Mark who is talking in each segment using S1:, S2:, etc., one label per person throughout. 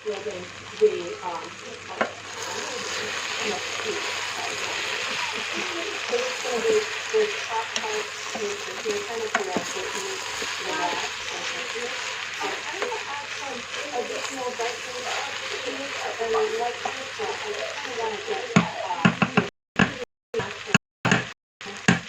S1: building the so it's going to be the top part here, kind of correct it and relax. I'm going to add some additional vegetables and like this, so I just kind of want to get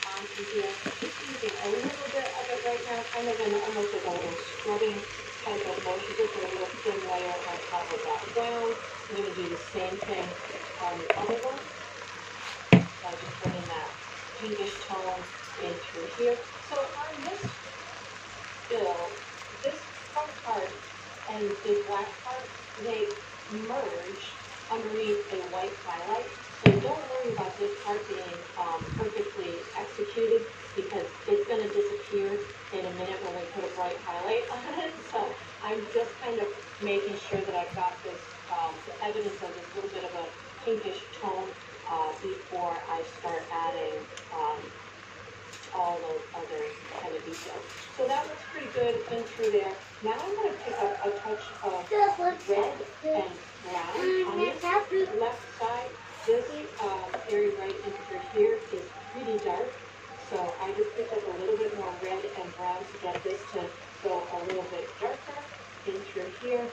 S1: onto here. Just using a little bit of it right now, kind of in almost like a little scrubbing type of motion, just a little thin layer on top of that brown. I'm going to do the same thing on the other one. So I'm just bringing that pinkish tone in through here. So on this bill, this front part and the black part, they merge underneath a white highlight. So don't worry about this part being perfectly executed because it's going to disappear in a minute when we put a bright highlight on it. So I'm just kind of making sure that I've got this, the evidence of this little bit of a pinkish tone before I start adding all those other kind of details. So that looks pretty good in through there. Now I'm going to pick up a touch of red and brown on this left side. This area right in through here is pretty dark. So I just picked up a little bit more red and brown to get this to go a little bit darker in through here.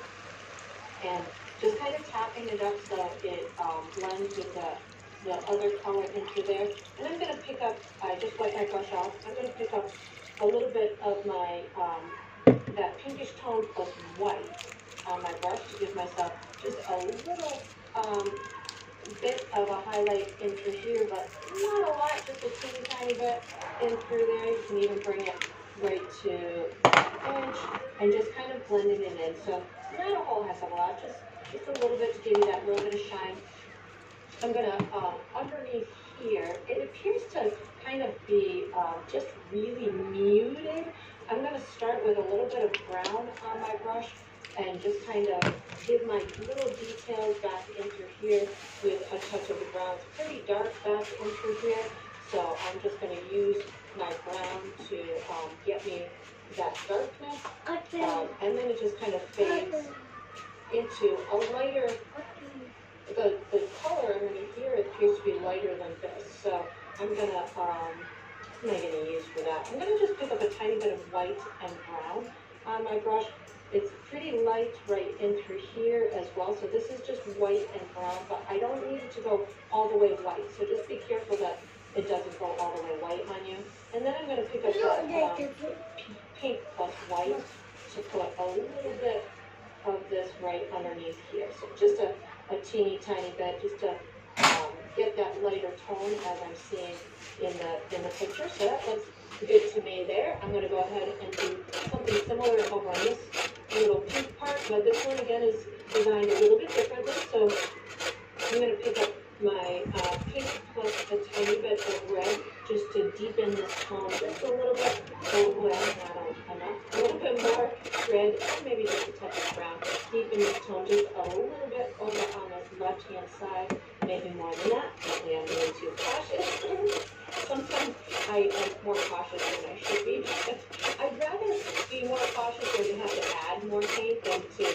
S1: And just kind of tapping it up so it blends with the other color into there. And I'm going to pick up, I just wipe my brush off, I'm going to pick up a little bit of my, that pinkish tone plus white on my brush to give myself just a little bit of a highlight in through here, but not a lot, just a teeny tiny bit in through there. You can even bring it right to the edge and just kind of blending it in. So not a whole heck of a lot, just a little bit to give you that little bit of shine. I'm going to, underneath here, it appears to kind of be just really muted. I'm going to start with a little bit of brown on my brush and just kind of give my little details back into here with a touch of the brown. It's pretty dark back into here, so I'm just going to use my brown to get me that darkness, and then it just kind of fades into a lighter, the color underneath here appears to be lighter than this, so I'm going to, what am I going to use for that? I'm going to just pick up a tiny bit of white and brown on my brush. It's pretty light right in through here as well, so this is just white and brown, but I don't need it to go all the way white, so just be careful that it doesn't go all the way white on you. And then I'm going to pick up that pink plus white to put a little bit of this right underneath here. So just a teeny tiny bit, just to get that lighter tone as I'm seeing in the picture. So that looks good to me there. I'm going to go ahead and do something similar over on this little pink part, but this one again is designed a little bit differently. So I'm going to pick up my pink plus a tiny bit of red just to deepen this tone just a little bit. Oh, well, not enough. A little bit more red, maybe just a touch of brown. Deepen this tone just a little bit over on this left-hand side. Maybe more than that. Hopefully I'm being too cautious. Sometimes I am more cautious than I should be. I'd rather be more cautious when you have to add more paint than to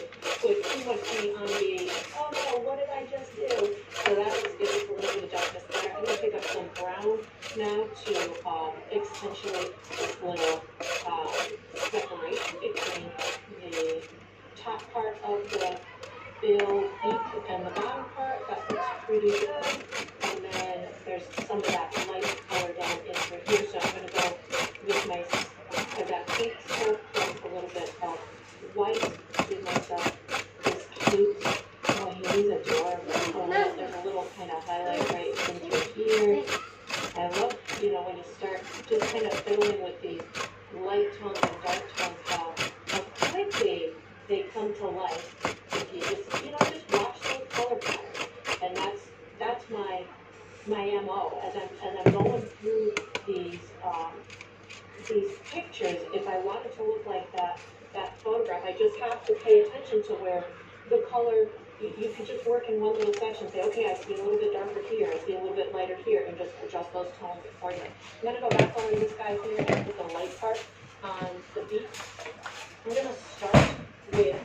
S1: put too much paint on the, oh no, what did I just do? So that just gives us a little bit of darkness there. I'm going to pick up some brown now to accentuate this little separation between the top part of the bill beak and the bottom part. That looks pretty good. And then there's some of that light color down in through here. So I'm going to go with my, I've got pink silk plus a little bit of white. Give myself this cute, oh, he's adorable. There's a little kind of highlight right in through here. I love, you know, when you start just kind of fiddling with these light tones and dark tones, how quickly they come to life. If you just, you know, just watch those color patterns. And that's my MO as I'm going through these pictures. If I want it to look like that photograph, I just have to pay attention to where the color. You could just work in one little section, say, okay, I see a little bit darker here, I see a little bit lighter here, and just adjust those tones accordingly. I'm going to go back over this guy here and put the light part on the beak. I'm going to start with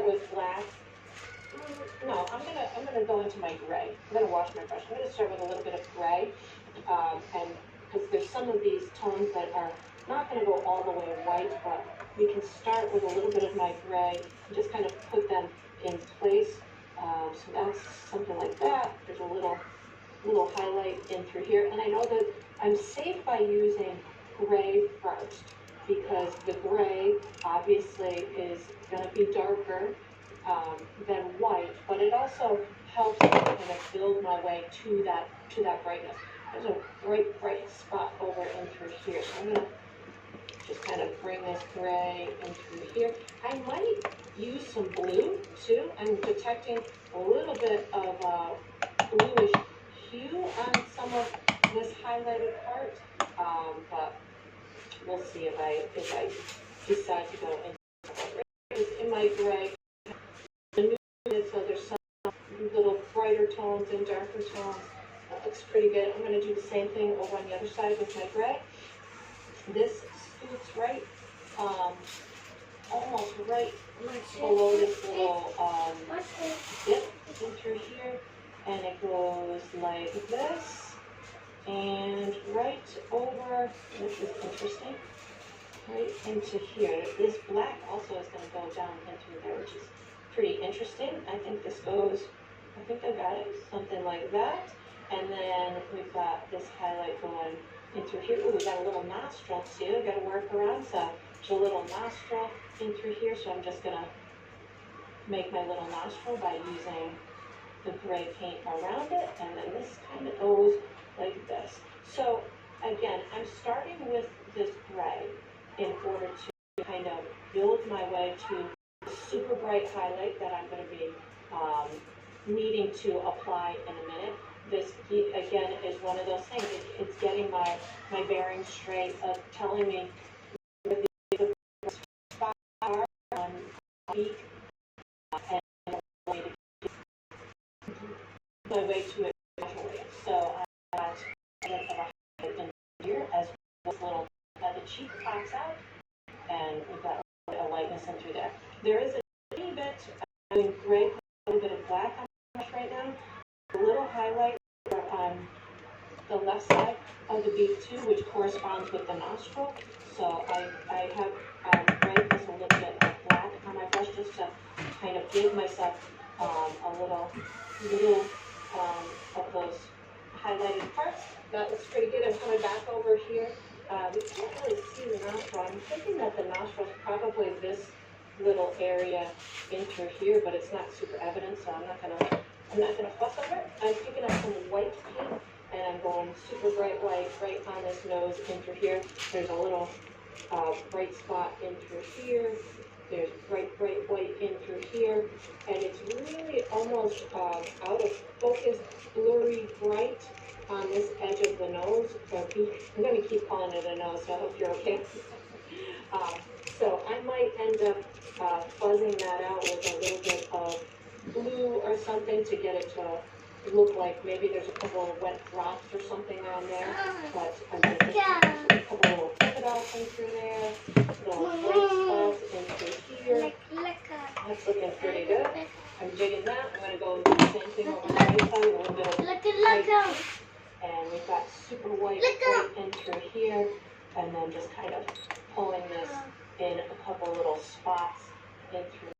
S1: with black. No, I'm gonna go into my gray. I'm gonna wash my brush. I'm gonna start with a little bit of gray, and because there's some of these tones that are not gonna go all the way white, but we can start with a little bit of my gray and just kind of put them in place. So that's something like that. There's a little highlight in through here, and I know that I'm safe by using gray first because the gray obviously is going to be darker than white, but it also helps me kind of build my way to that brightness. There's a bright spot over in through here, so I'm going to just kind of bring this gray in through here. I might use some blue too. I'm detecting a little bit of bluish hue on some of this highlighted part, but we'll see if I decide to go in my gray. So there's some little brighter tones and darker tones. That looks pretty good. I'm going to do the same thing over on the other side with my gray. This scoots right, almost right below this little dip in through here, and it goes like this, and right over, this is interesting, right into here. This black also is going to go down into there, which is pretty interesting. I think this goes, I think I got it, something like that. And then we've got this highlight going into here. Ooh, we got a little nostril too. Got to work around, so there's a little nostril in through here. So I'm just gonna make my little nostril by using the gray paint around it, and then this kind of goes like this. So again, I'm starting with this gray in order to kind of build my way to the super bright highlight that I'm going to be needing to apply in a minute. This, again, is one of those things. It's getting my bearings straight, telling me where the spots are on the beak, and my way to it gradually. So I got a bit of a highlight in here as well as little the cheek pops out, and we've got a lightness in through there. There is a tiny bit, I'm doing gray, a little bit of black on my brush right now. A little highlight on the left side of the beak too, which corresponds with the nostril. So I have gray plus a little bit of black on my brush just to kind of give myself a little of those highlighted parts. That looks pretty good. I'm coming back over here. We can't really see the nostril. I'm thinking that the nostril is probably this little area in through here, but it's not super evident, so I'm not gonna fuss over it. I'm picking up some white paint, and I'm going super bright white right on this nose in through here. There's a little bright spot in through here. There's bright white in through here, and it's really almost out of focus, blurry bright on this edge of the nose. I'm going to keep calling it a nose, so I hope you're okay. So I might end up fuzzing that out with a little bit of blue or something to get it to look like maybe there's a couple of wet drops or something on there. But I'm going to just put a couple little polka dots in through there, little bright spots in through here. That's looking pretty good. I'm digging that. I'm going to go and do the same thing over the right side, a little bit of white. And we've got super white in through here, and then just kind of pulling this in a couple little spots in through